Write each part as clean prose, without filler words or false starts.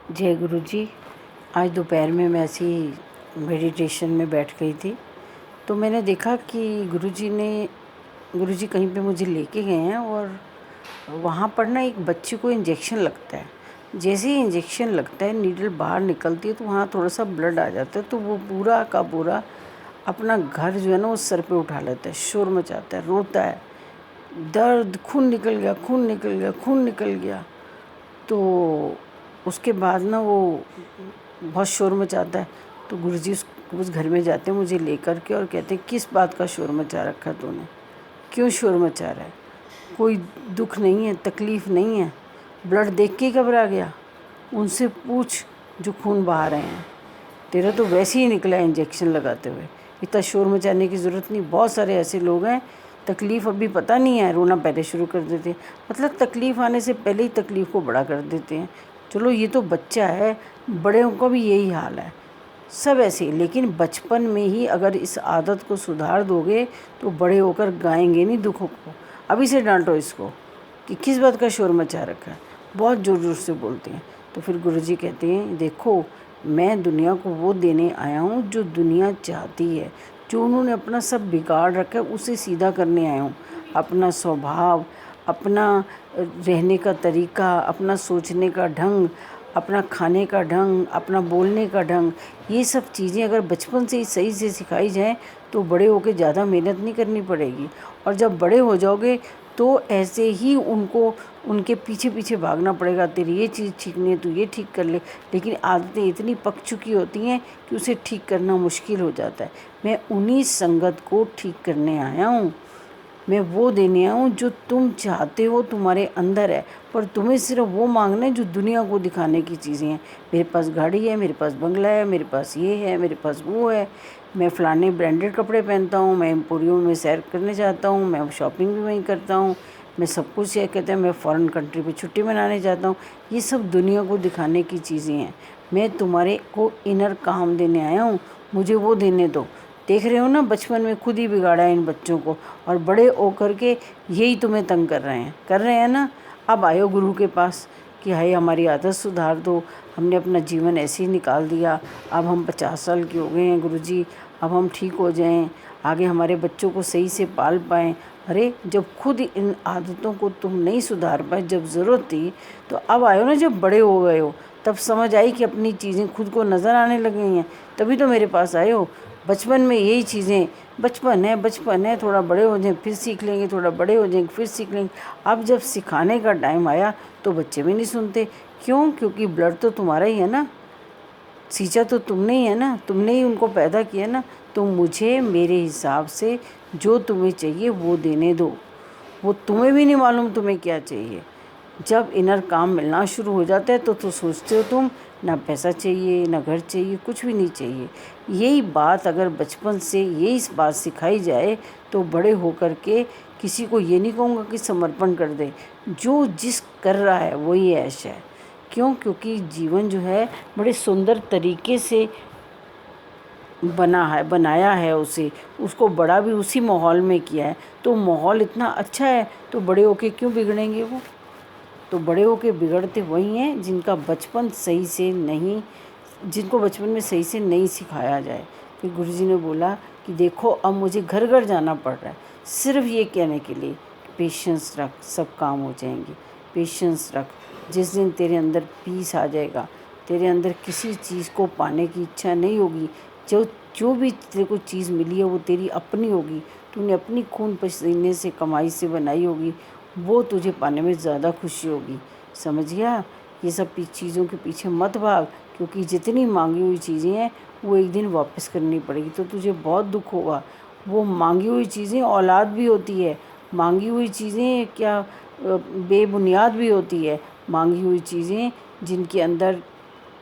जय गुरु जी। आज दोपहर में मैं ऐसी मेडिटेशन में बैठ गई थी, तो मैंने देखा कि गुरु जी कहीं पे मुझे लेके गए हैं और वहाँ पर ना एक बच्चे को इंजेक्शन लगता है। जैसे ही इंजेक्शन लगता है, नीडल बाहर निकलती है तो वहाँ थोड़ा सा ब्लड आ जाता है, तो वो पूरा का पूरा अपना घर जो है ना वो सर पे उठा लेता है, शोर मचाता है, रोता है, दर्द, खून निकल गया, खून निकल गया, खून निकल गया। तो उसके बाद ना वो बहुत शोर मचाता है। तो गुरुजी उस घर में जाते हैं मुझे लेकर के और कहते हैं, किस बात का शोर मचा रखा तूने, क्यों शोर मचा रहा है, कोई दुख नहीं है, तकलीफ़ नहीं है, ब्लड देख के ही घबरा गया, उनसे पूछ जो खून बहा रहे हैं, तेरा तो वैसे ही निकला इंजेक्शन लगाते हुए, इतना शोर मचाने की ज़रूरत नहीं। बहुत सारे ऐसे लोग हैं, तकलीफ़ अभी पता नहीं है, रोना पहले शुरू कर देते हैं, मतलब तकलीफ़ आने से पहले ही तकलीफ़ को बड़ा कर देते हैं। चलो ये तो बच्चा है, बड़े का भी यही हाल है, सब ऐसे ही। लेकिन बचपन में ही अगर इस आदत को सुधार दोगे तो बड़े होकर गाएंगे नहीं दुखों को। अभी से डांटो इसको कि किस बात का शोर मचा रखा है, बहुत ज़ोर ज़ोर से बोलते हैं। तो फिर गुरुजी कहते हैं, देखो मैं दुनिया को वो देने आया हूँ जो दुनिया चाहती है, जो उन्होंने अपना सब बिगाड़ रखा है उसे सीधा करने आया हूँ। अपना स्वभाव, अपना रहने का तरीका, अपना सोचने का ढंग, अपना खाने का ढंग, अपना बोलने का ढंग, ये सब चीज़ें अगर बचपन से ही सही से सिखाई जाएँ तो बड़े होकर ज़्यादा मेहनत नहीं करनी पड़ेगी। और जब बड़े हो जाओगे तो ऐसे ही उनको उनके पीछे पीछे भागना पड़ेगा, तेरी ये चीज़ ठीक नहीं है, तू ये ठीक कर ले। लेकिन आदतें इतनी पक चुकी होती हैं कि उसे ठीक करना मुश्किल हो जाता है। मैं उन्हीं संगत को ठीक करने आया हूँ, मैं वो देने आया हूँ जो तुम चाहते हो, तुम्हारे अंदर है, पर तुम्हें सिर्फ वो मांगना है जो दुनिया को दिखाने की चीज़ें हैं। मेरे पास गाड़ी है, मेरे पास बंगला है, मेरे पास ये है, मेरे पास वो है, मैं फ़लाने ब्रांडेड कपड़े पहनता हूँ, मैं एम्पोरियो में सैर करने जाता हूँ, मैं शॉपिंग भी वहीं करता हूँ, मैं सब कुछ ये कहते हैं, मैं फ़ॉरेन कंट्री पे छुट्टी मनाने जाता हूँ। ये सब दुनिया को दिखाने की चीज़ें हैं। मैं तुम्हारे को इनर काम देने आया हूँ, मुझे वो देने दो। देख रहे हो ना, बचपन में खुद ही बिगाड़ा है इन बच्चों को, और बड़े होकर के यही तुम्हें तंग कर रहे हैं ना। अब आयो गुरु के पास कि हाय हमारी आदत सुधार दो, हमने अपना जीवन ऐसे ही निकाल दिया, अब हम 50 साल के हो गए हैं गुरुजी, अब हम ठीक हो जाएं, आगे हमारे बच्चों को सही से पाल पाएं। अरे जब खुद इन आदतों को तुम नहीं सुधार पाए जब ज़रूरत थी, तो अब आयो ना, जब बड़े हो गए हो तब समझ आई कि अपनी चीज़ें खुद को नज़र आने लग गई हैं, तभी तो मेरे पास आए हो। बचपन में यही चीज़ें, बचपन है, थोड़ा बड़े हो जाएं फिर सीख लेंगे, थोड़ा बड़े हो जाएंगे फिर सीख लेंगे। अब जब सिखाने का टाइम आया तो बच्चे भी नहीं सुनते। क्यों? क्योंकि ब्लड तो तुम्हारा ही है ना, सींचा तो तुमने ही है ना, तुमने ही उनको पैदा किया ना। तो मुझे मेरे हिसाब से जो तुम्हें चाहिए वो देने दो, वो तुम्हें भी नहीं मालूम तुम्हें क्या चाहिए। जब इनर काम मिलना शुरू हो जाता है तो सोचते हो तुम, ना पैसा चाहिए, ना घर चाहिए, कुछ भी नहीं चाहिए। यही बात अगर बचपन से यही बात सिखाई जाए तो बड़े होकर के किसी को ये नहीं कहूँगा कि समर्पण कर दे, जो जिस कर रहा है वही ऐश है। क्यों? क्योंकि जीवन जो है बड़े सुंदर तरीके से बनाया है उसे, उसको बड़ा भी उसी माहौल में किया है, तो माहौल इतना अच्छा है, तो बड़े होके क्यों बिगड़ेंगे वो? तो बड़े होके बिगड़ते वही हैं जिनको बचपन में सही से नहीं सिखाया जाए। फिर गुरुजी ने बोला कि देखो अब मुझे घर घर जाना पड़ रहा है सिर्फ ये कहने के लिए, पेशेंस रख, सब काम हो जाएंगे, पेशेंस रख। जिस दिन तेरे अंदर पीस आ जाएगा, तेरे अंदर किसी चीज़ को पाने की इच्छा नहीं होगी, जो जो भी तेरे को चीज़ मिली है वो तेरी अपनी होगी, तूने अपनी खून पसीने से कमाई से बनाई होगी, वो तुझे पाने में ज़्यादा खुशी होगी। समझ गया? ये सब चीज़ों के पीछे मत भाग, क्योंकि जितनी मांगी हुई चीज़ें हैं वो एक दिन वापस करनी पड़ेगी, तो तुझे बहुत दुख होगा। वो मांगी हुई चीज़ें औलाद भी होती है, मांगी हुई चीज़ें क्या बेबुनियाद भी होती है, मांगी हुई चीज़ें जिनके अंदर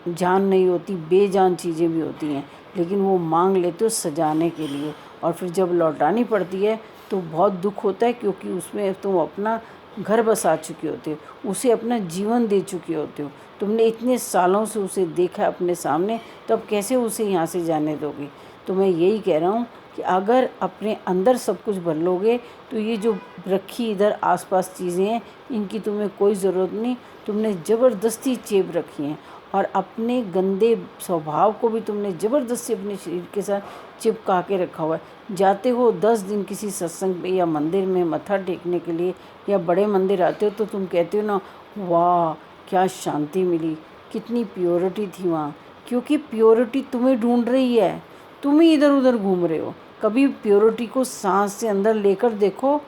जान नहीं होती, बेजान चीज़ें भी होती हैं, लेकिन वो मांग लेते हो सजाने के लिए, और फिर जब लौटानी पड़ती है तो बहुत दुख होता है, क्योंकि उसमें तुम अपना घर बसा चुके होते हो, उसे अपना जीवन दे चुके होते हो, तुमने इतने सालों से उसे देखा अपने सामने, तो अब कैसे उसे यहाँ से जाने दोगे? तो मैं यही कह रहा हूँ कि अगर अपने अंदर सब कुछ भर लोगे तो ये जो रखी इधर आसपास चीज़ें हैं इनकी तुम्हें कोई ज़रूरत नहीं, तुमने ज़बरदस्ती चेप रखी हैं, और अपने गंदे स्वभाव को भी तुमने ज़बरदस्ती अपने शरीर के साथ चिपका के रखा हुआ है। जाते हो 10 दिन किसी सत्संग पे या मंदिर में मत्था टेकने के लिए या बड़े मंदिर आते हो तो तुम कहते हो ना, वाह क्या शांति मिली, कितनी प्योरिटी थी वहाँ। क्योंकि प्योरिटी तुम्हें ढूंढ रही है, तुम ही इधर उधर घूम रहे हो। कभी प्योरिटी को सांस से अंदर लेकर देखो,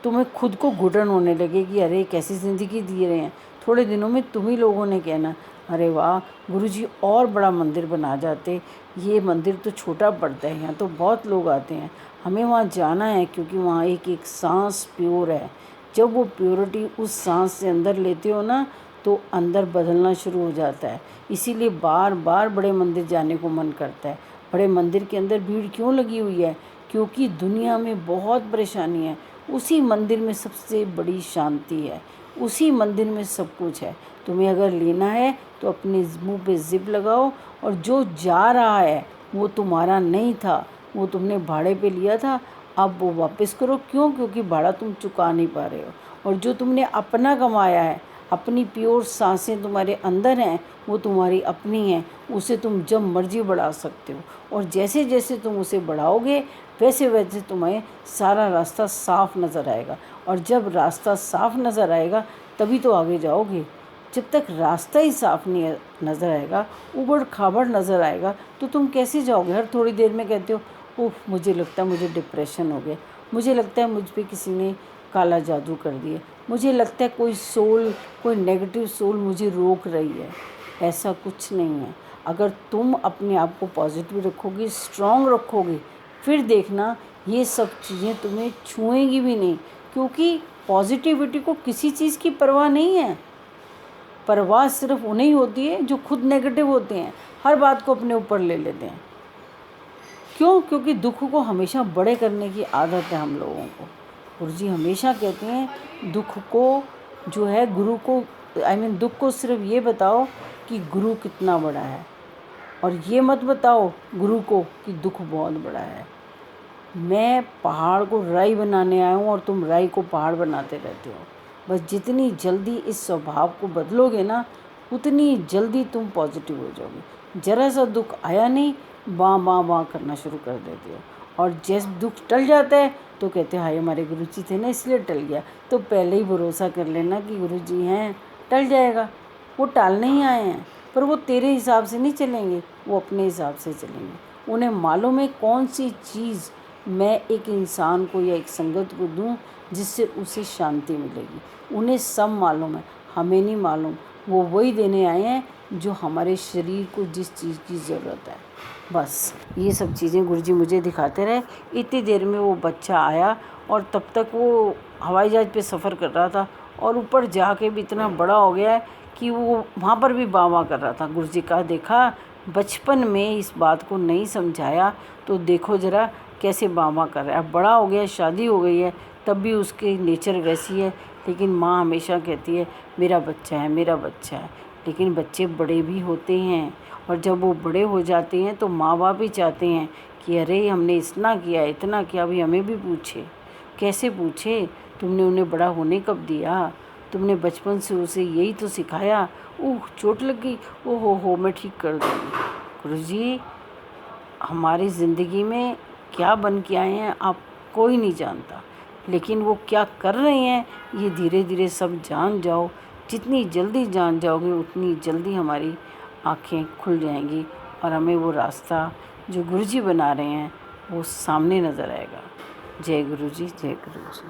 तुम्हें खुद को घुटन होने लगेगी, अरे कैसी ज़िंदगी जी रहे हैं। थोड़े दिनों में तुम ही लोगों ने कहना, अरे वाह गुरुजी और बड़ा मंदिर बना जाते, ये मंदिर तो छोटा पड़ता है, यहाँ तो बहुत लोग आते हैं, हमें वहाँ जाना है क्योंकि वहाँ एक एक सांस प्योर है। जब वो प्योरिटी उस सांस से अंदर लेते हो ना तो अंदर बदलना शुरू हो जाता है। इसीलिए बार बार बड़े मंदिर जाने को मन करता है। बड़े मंदिर के अंदर भीड़ क्यों लगी हुई है? क्योंकि दुनिया में बहुत परेशानी है, उसी मंदिर में सबसे बड़ी शांति है, उसी मंदिर में सब कुछ है। तुम्हें अगर लेना है तो अपने मुंह पे जिप लगाओ, और जो जा रहा है वो तुम्हारा नहीं था, वो तुमने भाड़े पे लिया था, अब वो वापस करो। क्यों? क्योंकि भाड़ा तुम चुका नहीं पा रहे हो। और जो तुमने अपना कमाया है, अपनी प्योर सांसें तुम्हारे अंदर हैं, वो तुम्हारी अपनी हैं, उसे तुम जब मर्जी बढ़ा सकते हो। और जैसे जैसे तुम उसे बढ़ाओगे वैसे वैसे तुम्हें सारा रास्ता साफ नज़र आएगा। और जब रास्ता साफ नज़र आएगा तभी तो आगे जाओगे। जब तक रास्ता ही साफ नहीं नज़र आएगा, उबड़ खाबड़ नज़र आएगा, तो तुम कैसे जाओगे? हर थोड़ी देर में कहते हो, ओह मुझे लगता है मुझे डिप्रेशन हो गया, मुझे लगता है मुझ पे किसी ने काला जादू कर दिया, मुझे लगता है कोई सोल, कोई नेगेटिव सोल मुझे रोक रही है। ऐसा कुछ नहीं है। अगर तुम अपने आप को पॉजिटिव रखोगे, स्ट्रॉन्ग रखोगे, फिर देखना ये सब चीज़ें तुम्हें छुएंगी भी नहीं। क्योंकि पॉजिटिविटी को किसी चीज़ की परवाह नहीं है। परवाह सिर्फ उन्हें होती है जो खुद नेगेटिव होते हैं, हर बात को अपने ऊपर ले लेते हैं। क्यों? क्योंकि दुख को हमेशा बड़े करने की आदत है हम लोगों को। गुरुजी हमेशा कहते हैं दुख को जो है, गुरु को दुख को सिर्फ ये बताओ कि गुरु कितना बड़ा है, और ये मत बताओ गुरु को कि दुख बहुत बड़ा है। मैं पहाड़ को राई बनाने आया हूँ और तुम राई को पहाड़ बनाते रहते हो। बस जितनी जल्दी इस स्वभाव को बदलोगे ना, उतनी जल्दी तुम पॉजिटिव हो जाओगे। ज़रा सा दुख आया नहीं, बाँ बाँ बाँ करना शुरू कर देते हो। और जैसे दुख टल जाता है तो कहते हैं हाय हमारे गुरुजी थे ना इसलिए टल गया। तो पहले ही भरोसा कर लेना कि गुरुजी हैं, टल जाएगा। वो टालने ही आए हैं, पर वो तेरे हिसाब से नहीं चलेंगे, वो अपने हिसाब से चलेंगे। उन्हें मालूम है कौन सी चीज़ मैं एक इंसान को या एक संगत को दूं जिससे उसे शांति मिलेगी। उन्हें सब मालूम है, हमें नहीं मालूम। वो वही देने आए हैं जो हमारे शरीर को जिस चीज़ की ज़रूरत है। बस ये सब चीज़ें गुरुजी मुझे दिखाते रहे। इतनी देर में वो बच्चा आया, और तब तक वो हवाई जहाज़ पे सफ़र कर रहा था, और ऊपर जाके भी इतना बड़ा हो गया है कि वो वहाँ पर भी बाँ कर रहा था। गुरुजी का देखा, बचपन में इस बात को नहीं समझाया तो देखो ज़रा कैसे बाँ कर रहा है। अब बड़ा हो गया, शादी हो गई है, तब भी उसकी नेचर वैसी है। लेकिन माँ हमेशा कहती है मेरा बच्चा है, मेरा बच्चा है। लेकिन बच्चे बड़े भी होते हैं, और जब वो बड़े हो जाते हैं तो माँ बाप भी चाहते हैं कि अरे हमने इतना किया इतना किया, अभी हमें भी पूछे। कैसे पूछे? तुमने उन्हें बड़ा होने कब दिया? तुमने बचपन से उसे यही तो सिखाया। ओह चोट लग गई, ओह हो मैं ठीक कर दूँगी। गुरुजी हमारी ज़िंदगी में क्या बन के आए हैं आप कोई नहीं जानता, लेकिन वो क्या कर रहे हैं ये धीरे धीरे सब जान जाओ। जितनी जल्दी जान जाओगे उतनी जल्दी हमारी आँखें खुल जाएंगी, और हमें वो रास्ता जो गुरुजी बना रहे हैं वो सामने नज़र आएगा। जय गुरुजी, जय गुरुजी।